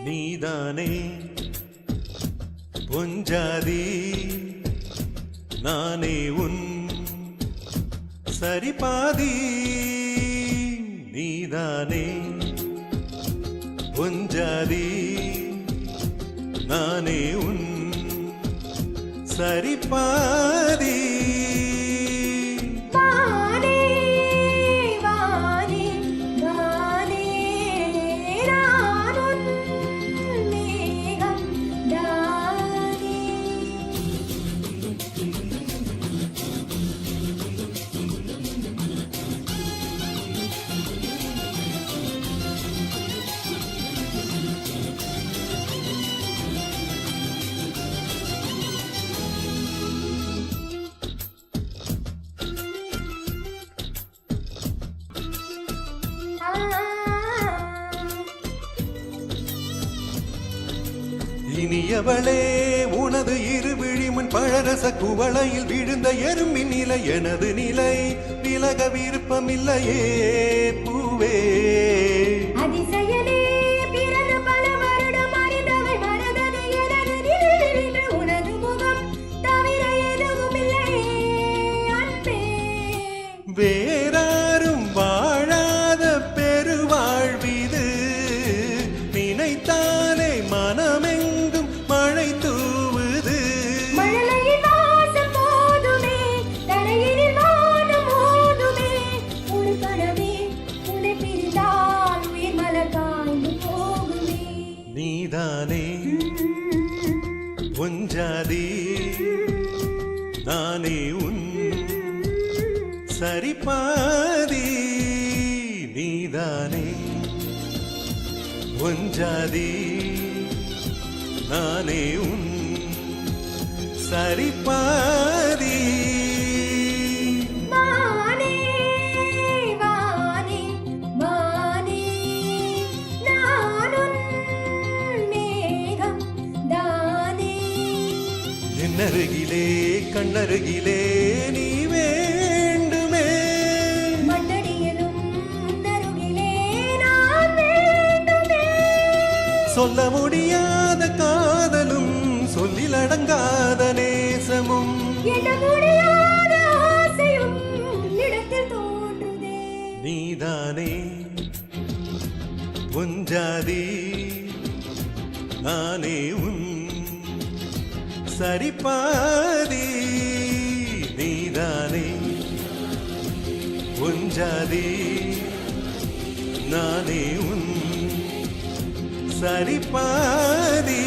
நீதானே பொஞ்சாதி நானே உன் சரிபாதி நீதானே பொஞ்சாதி நானே உன் சரிபாதி இனியவளே உனது இருவிழிமுன் பழரச குவளையில் விழுந்த எறும்பின் நிலை எனது நிலை விலக விருப்பமில்லையே பூவே அதிசயமே பிறந்து பல வருடம் அறிந்தவள் மறந்தது எனது நினைவில் உனது முகம் தவிர எதுவும் இல்லையே அன்பே வேறாரும் வாழாத பெருவாழ்விது நினைத்தாலே மனமெங்கும் மழை தூவுது மழலையின் வாசம் போதுமே தலையினில் வானம் ஓதுமே ஒரு கனவே உன்னை பிரிந்தால் உயிர் மலர் காய்ந்து போகுமே நீதானே பொஞ்சாதி நானே உன் சரிபாதி நீதானே பொஞ்சாதி நானே உன் சரிபாதி வானே வானே வானே நானும் மேகம் தானே என்னருகிலே கண்ணருகிலே நீ வேண்டுமே மண்ணடியிலும் உன்னருகிலே நான் வேண்டுமே சொல்ல முடியாத காதலும் சொல்லில் அடங்காத நேசமும் எண்ண முடியாத ஆசையும் உன்னிடத்தில் தோன்றுதே நீதானே பொஞ்சாதி நானே உன் சரிபாதி நீதானே பொஞ்சாதி நானே உன் சரிபாதி